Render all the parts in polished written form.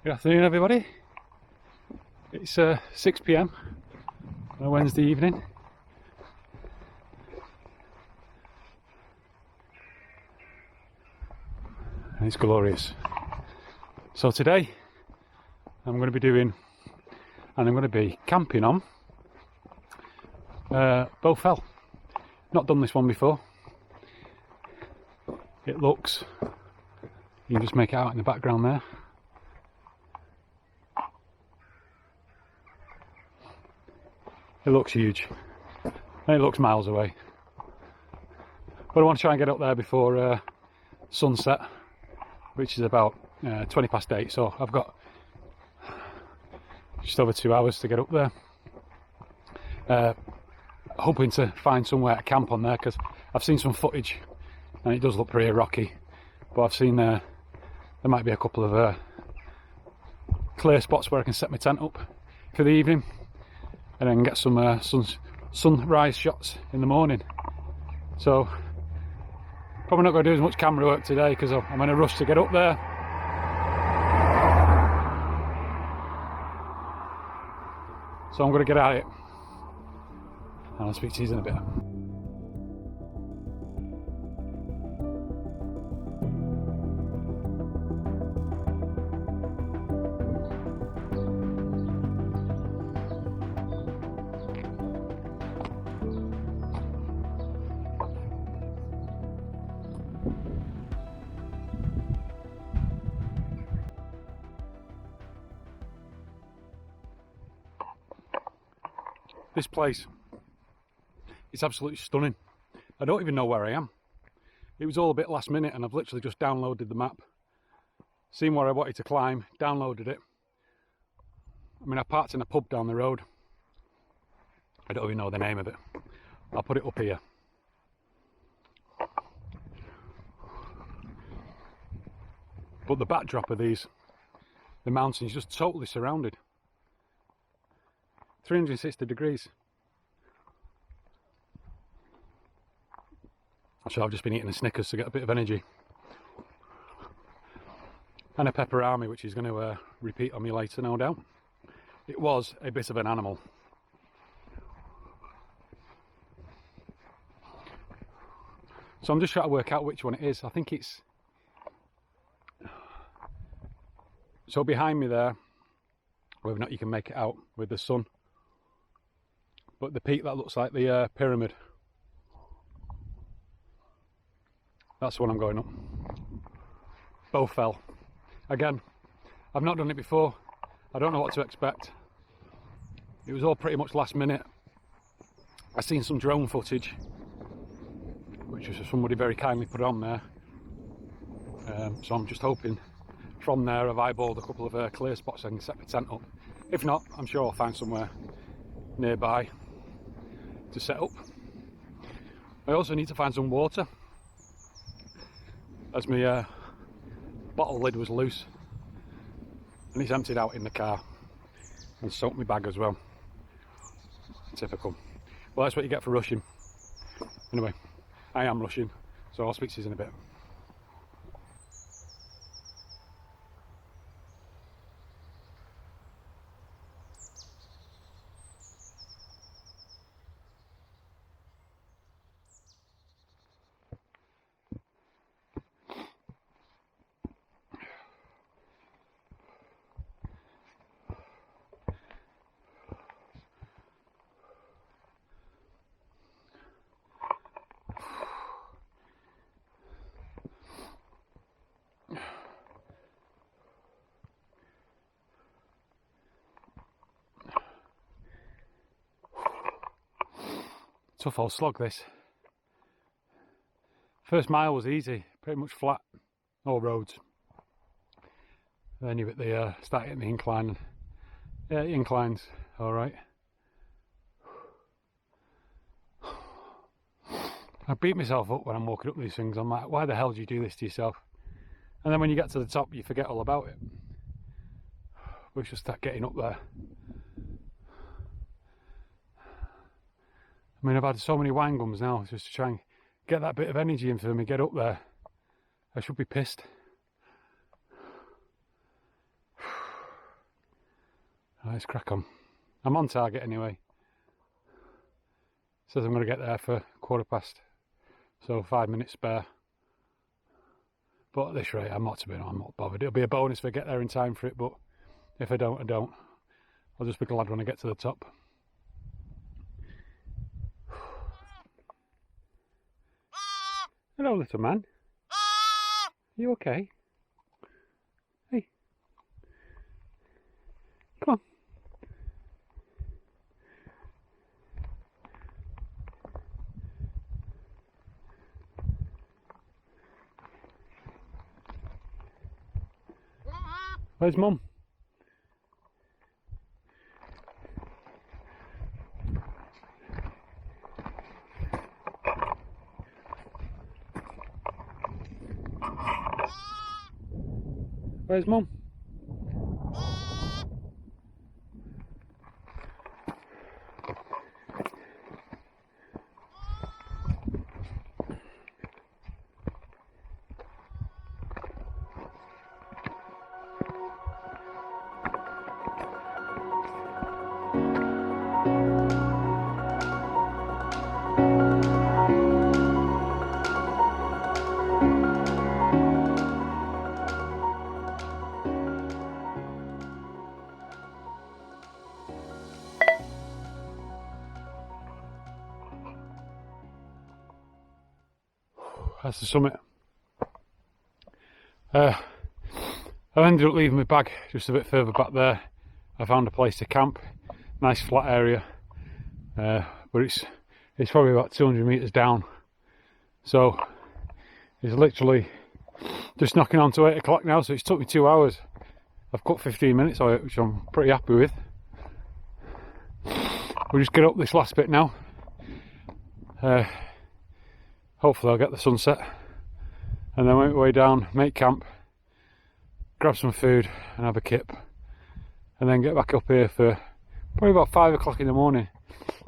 Good afternoon, everybody. It's 6 p.m. on a Wednesday evening. And it's glorious. So today I'm going to be camping on Bowfell. Not done this one before. It looks, you can just make it out in the background there. It looks huge, and it looks miles away. But I want to try and get up there before sunset, which is about 20 past 8, so I've got just over 2 hours to get up there. Hoping to find somewhere to camp on there, because I've seen some footage and it does look pretty rocky, but I've seen there might be a couple of clear spots where I can set my tent up for the evening and then get some sunrise shots in the morning. So probably not going to do as much camera work today because I'm in a rush to get up there. So I'm going to get at it, and I'll speak to you in a bit. This place is absolutely stunning. I don't even know where I am. It was all a bit last minute and I've literally just downloaded the map, seen where I wanted to climb, downloaded it. I mean, I parked in a pub down the road. I don't even know the name of it. I'll put it up here. But the backdrop of the mountains, just totally surrounded. 360 degrees. So I've just been eating a Snickers to get a bit of energy. And a pepperami, which is going to repeat on me later, no doubt. It was a bit of an animal. So I'm just trying to work out which one it is. I think it's... So behind me there, whether or not you can make it out with the sun, but the peak that looks like the pyramid, that's the one I'm going up. Bowfell. Again, I've not done it before. I don't know what to expect. It was all pretty much last minute. I've seen some drone footage, which was somebody very kindly put on there. So I'm just hoping from there I've eyeballed a couple of clear spots I can set my tent up. If not, I'm sure I'll find somewhere nearby to set up. I also need to find some water, as my bottle lid was loose and it's emptied out in the car and soaked my bag as well. Typical. Well, that's what you get for rushing. Anyway, I am rushing, so I'll speak to you in a bit. Tough old slog this. First mile was easy, pretty much flat, all roads. Then you hit the start hitting the incline. Yeah, the incline's alright. I beat myself up when I'm walking up these things. I'm like, why the hell do you do this to yourself? And then when you get to the top, you forget all about it. We should start getting up there. I mean, I've had so many wine gums now just to try and get that bit of energy in for me, get up there. I should be pissed. Let's crack on. I'm on target anyway. Says I'm going to get there for 15:15, so 5 minutes spare. But at this rate, I'm not bothered. It'll be a bonus if I get there in time for it, but if I don't, I don't. I'll just be glad when I get to the top. Hello, little man. Are you okay? Hey. Come on. Where's Mum? Where's Mum? That's the summit. I ended up leaving my bag just a bit further back there. I found a place to camp, nice flat area, but it's probably about 200 metres down, so it's literally just knocking on to 8 o'clock now, so it's took me 2 hours. I've cut 15 minutes of it, which I'm pretty happy with. We'll just get up this last bit now. Hopefully I'll get the sunset, and then make my way down, make camp, grab some food and have a kip, and then get back up here for probably about 5 o'clock in the morning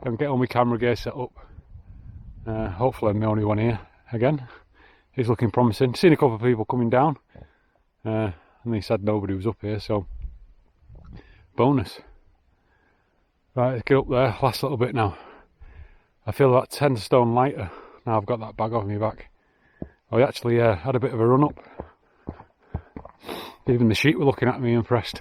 and get all my camera gear set up. Hopefully I'm the only one here again. It's looking promising. Seen a couple of people coming down, and they said nobody was up here, so bonus. Right, let's get up there, last little bit now. I feel about 10 stone lighter now I've got that bag off my back. I actually had a bit of a run up. Even the sheep were looking at me impressed.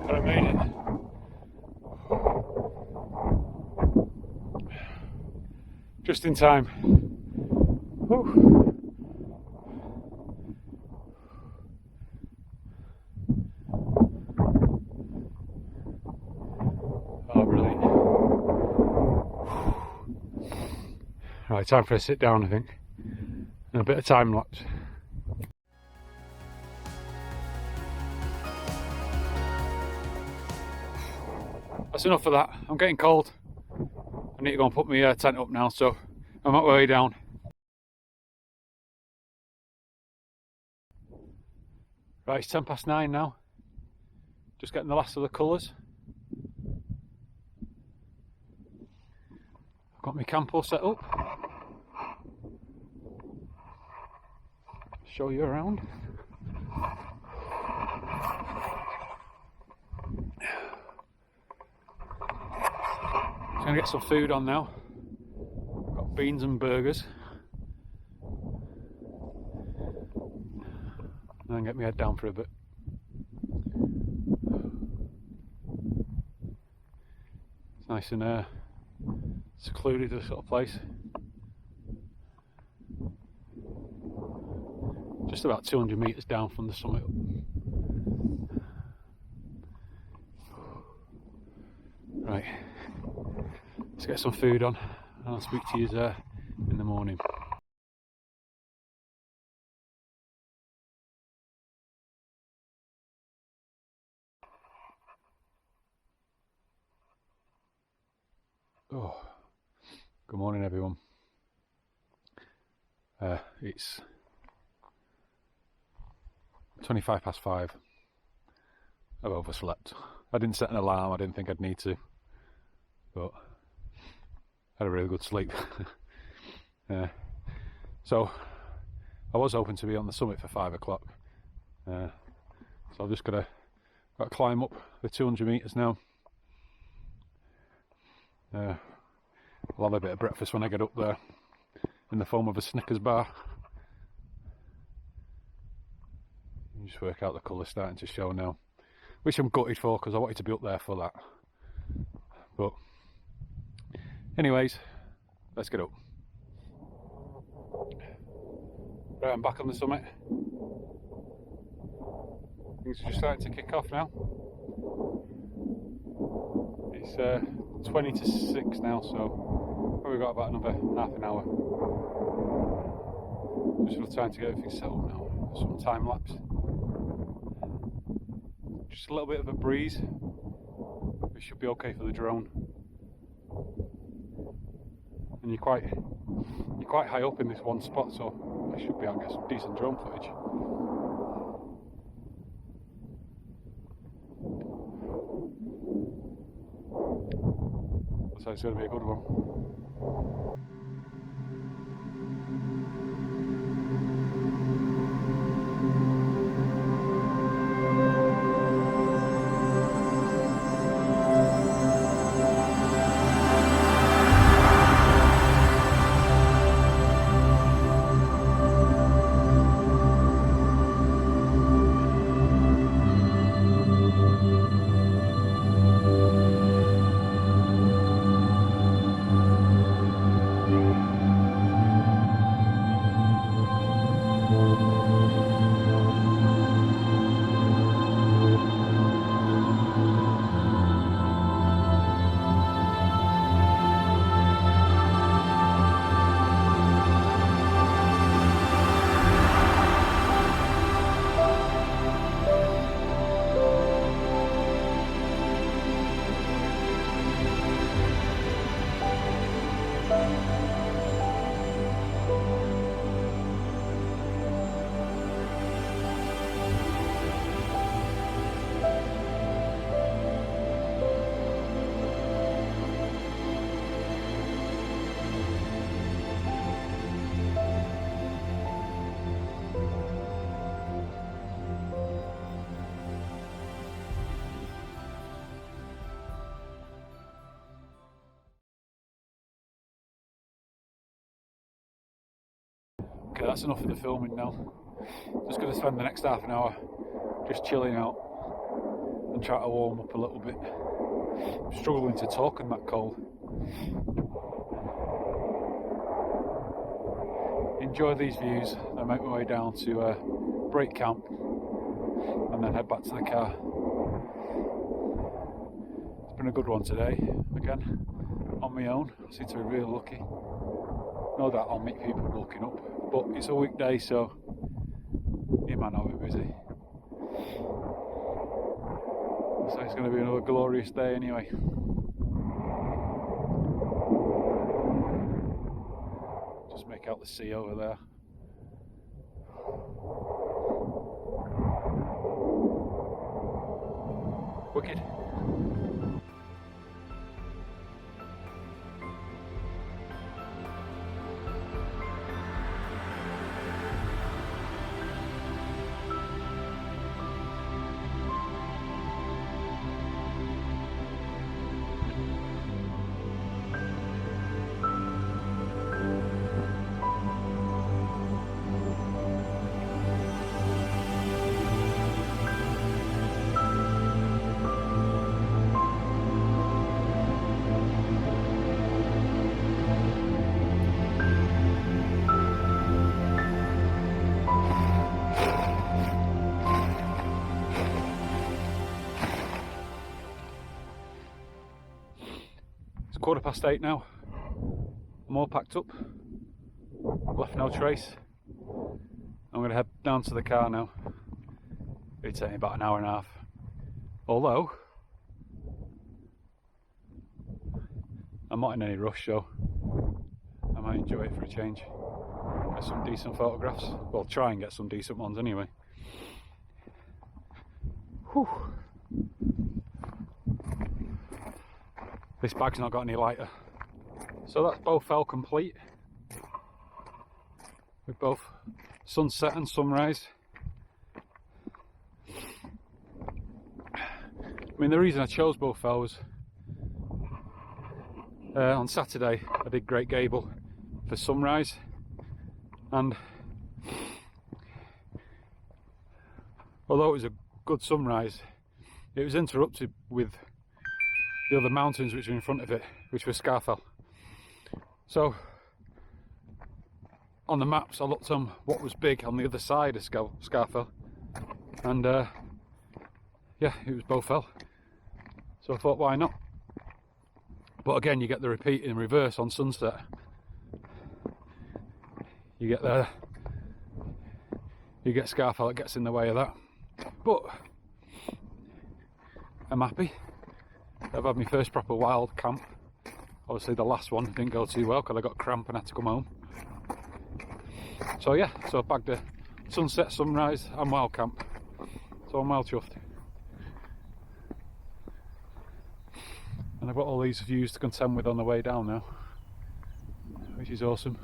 I made it. Just in time. Whew. Oh, brilliant. Right, time for a sit down, I think, and a bit of time lapse. That's enough of that. I'm getting cold. I need to go and put my tent up now, so I'm on my way down. Right, it's 9:10 now. Just getting the last of the colours. I've got my camp all set up. Show you around. Just gonna get some food on now. Got beans and burgers. And then get my head down for a bit. It's nice and secluded, this sort of place. Just about 200 metres down from the summit. Right, let's get some food on and I'll speak to you in the morning. Oh, good morning everyone. It's 25 past 5. I've overslept. I didn't set an alarm, I didn't think I'd need to, but I had a really good sleep. So I was hoping to be on the summit for 5 o'clock. So I'm just got to climb up the 200 metres now. I'll have a bit of breakfast when I get up there, in the form of a Snickers bar. You just work out the colours starting to show now, which I'm gutted for because I wanted to be up there for that. But anyways, let's get up. Right, I'm back on the summit. Things are just starting to kick off now. It's 20 to 6 now, so probably got about another half an hour. Just enough time to get everything set up now. Some time lapse. Just a little bit of a breeze. It should be okay for the drone. And you're quite high up in this one spot, so I should be able to get some decent drone footage. So it's going to be a good one. Okay, that's enough of the filming now. Just going to spend the next half an hour just chilling out and try to warm up a little bit. I'm struggling to talk in that cold. Enjoy these views and make my way down to break camp and then head back to the car. It's been a good one today, again, on my own. I seem to be really lucky. No doubt I'll meet people looking up, but it's a weekday, so you might not be busy. So it's going to be another glorious day anyway. Just make out the sea over there. Wicked. It's 8:15 now. I'm all packed up. Left no trace. I'm going to head down to the car now. It'll take me about an hour and a half. Although I'm not in any rush, so I might enjoy it for a change. Get some decent photographs. Well, try and get some decent ones anyway. Whew. This bag's not got any lighter. So that's Bowfell complete, with both sunset and sunrise. I mean, the reason I chose Bowfell was on Saturday I did Great Gable for sunrise, and although it was a good sunrise, it was interrupted with the other mountains which were in front of it, which were Scafell. So on the maps I looked on what was big on the other side of Scafell, and yeah, it was Bowfell. So I thought, why not? But again, you get the repeat in reverse on sunset. You get Scafell that gets in the way of that. But I'm happy. I've had my first proper wild camp. Obviously the last one didn't go too well because I got cramp and had to come home. So yeah, so I bagged a sunset, sunrise and wild camp. So I'm well chuffed. And I've got all these views to contend with on the way down now, which is awesome.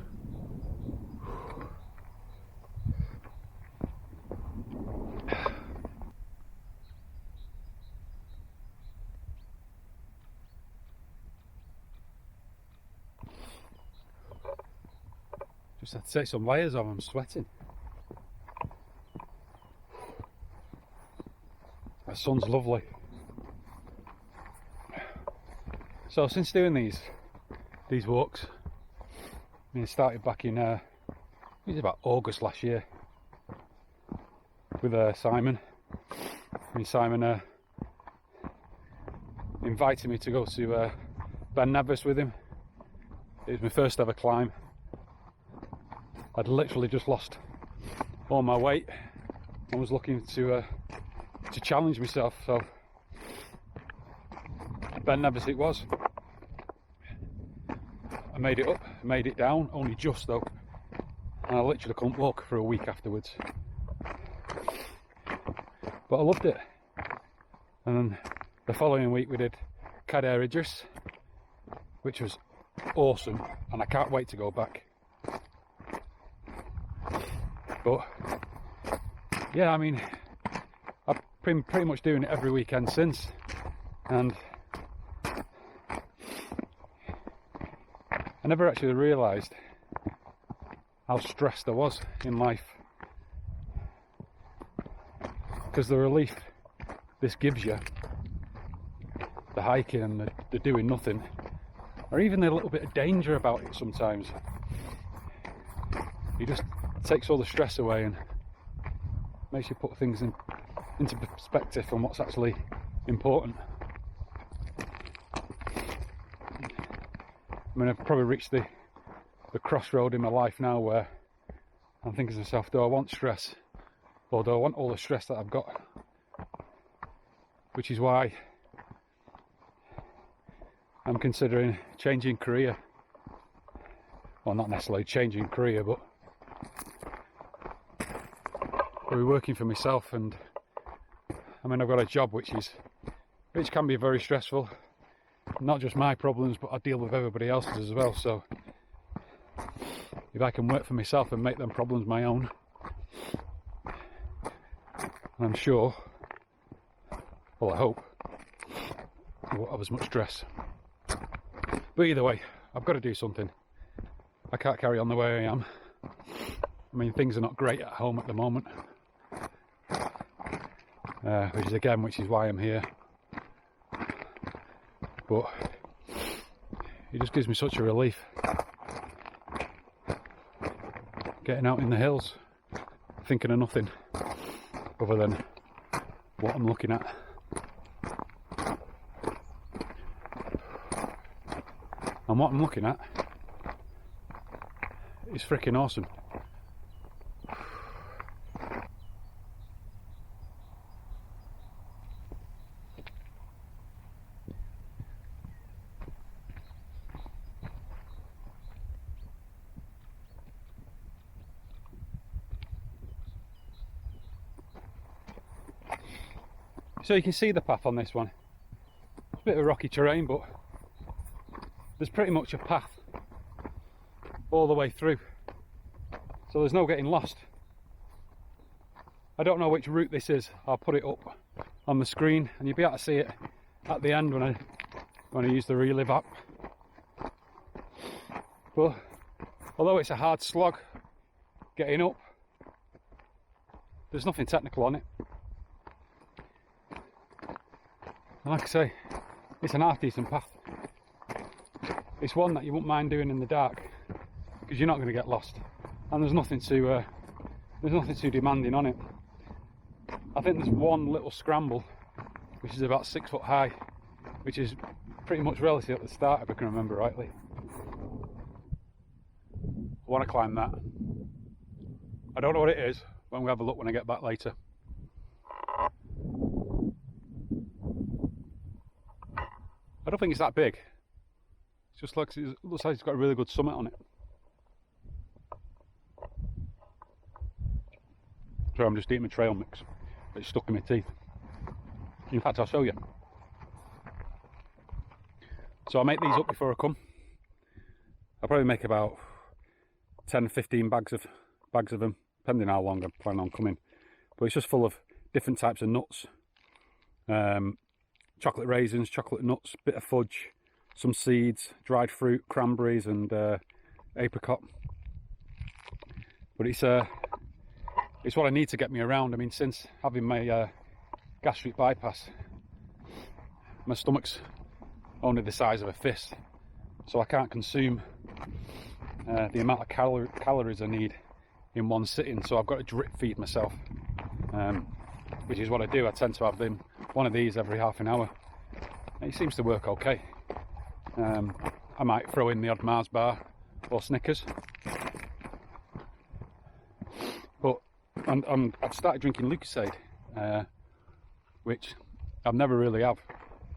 Just had to take some layers off, I'm sweating. The sun's lovely. So since doing these walks, I mean, it started back in it was about August last year with Simon. I mean, Simon invited me to go to Ben Nevis with him. It was my first ever climb. I'd literally just lost all my weight and was looking to challenge myself, so Ben Nevis it was. I made it up, made it down, only just though, and I literally couldn't walk for a week afterwards. But I loved it. And then the following week we did Cadair Idris, which was awesome, and I can't wait to go back. But yeah, I mean, I've been pretty much doing it every weekend since, and I never actually realised how stressed I was in life, because the relief this gives you, the hiking and the doing nothing, or even a little bit of danger about it sometimes, you just takes all the stress away and makes you put things into perspective on what's actually important. I mean, I've probably reached the crossroad in my life now where I'm thinking to myself, do I want stress, or do I want all the stress that I've got? Which is why I'm considering changing career. Well, not necessarily changing career, but I'll be working for myself. And I mean, I've got a job which can be very stressful. Not just my problems, but I deal with everybody else's as well. So if I can work for myself and make them problems my own, I'm sure, well, I hope, I won't have as much stress. But either way, I've got to do something. I can't carry on the way I am. I mean, things are not great at home at the moment, which is why I'm here. But it just gives me such a relief getting out in the hills, thinking of nothing other than what I'm looking at. And what I'm looking at is freaking awesome. So you can see the path on this one. It's a bit of rocky terrain, but there's pretty much a path all the way through, so there's no getting lost. I don't know which route this is. I'll put it up on the screen and you'll be able to see it at the end when I use the Relive app. But although it's a hard slog getting up, there's nothing technical on it. And like I say, it's an half decent path. It's one that you wouldn't mind doing in the dark because you're not going to get lost, and there's nothing too demanding on it. I think there's one little scramble which is about 6 foot high, which is pretty much relative at the start if I can remember rightly. I want to climb that. I don't know what it is, but I'm going to have a look when I get back later. I don't think it's that big. It's just like it looks like it's got a really good summit on it. So I'm just eating my trail mix. It's stuck in my teeth. In fact, I'll show you. So I make these up before I come. I'll probably make about 10-15 bags of them, depending how long I'm planning on coming. But it's just full of different types of nuts. Chocolate raisins, chocolate nuts, bit of fudge, some seeds, dried fruit, cranberries and apricot. But it's what I need to get me around. I mean, since having my gastric bypass, my stomach's only the size of a fist, so I can't consume the amount of calories I need in one sitting, so I've got to drip feed myself, which is what I do. I tend to have one of these every half an hour. It seems to work okay. I might throw in the odd Mars bar or Snickers, but I've started drinking Lucozade, which I've never really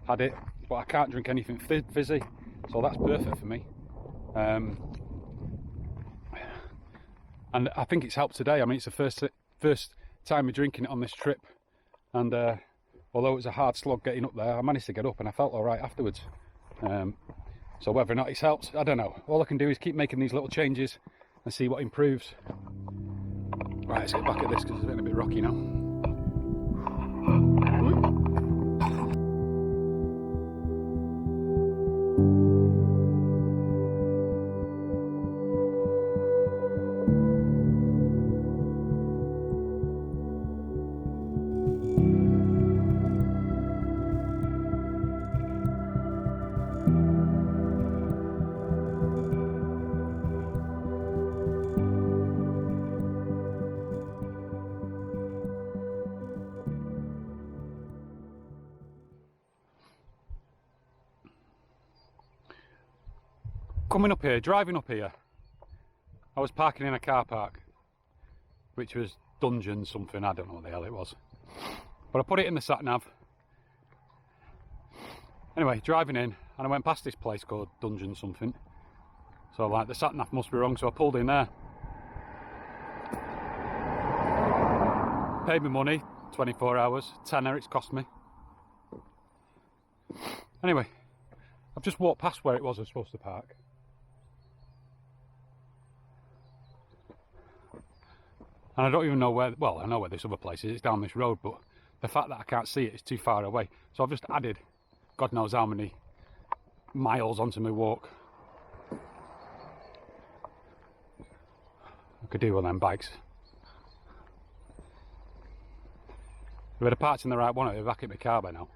had it, but I can't drink anything fizzy, so that's perfect for me. And I think it's helped today. I mean, it's the first time we're drinking it on this trip, and although it was a hard slog getting up there, I managed to get up and I felt all right afterwards. So whether or not it's helped, I don't know. All I can do is keep making these little changes and see what improves. Right, let's get back at this because it's getting a bit rocky now. Coming up here, driving up here, I was parking in a car park, which was Dungeon something, I don't know what the hell it was. But I put it in the sat nav. Anyway, driving in, and I went past this place called Dungeon something. So like, the sat nav must be wrong, so I pulled in there. Paid me money, 24 hours, tenner it's cost me. Anyway, I've just walked past where it was I was supposed to park. And I don't even know where, well, I know where this other place is, it's down this road, but the fact that I can't see it is too far away. So I've just added God knows how many miles onto my walk. I could do one of them bikes. If I'd have parked in the right one, I'd be back at my car by now.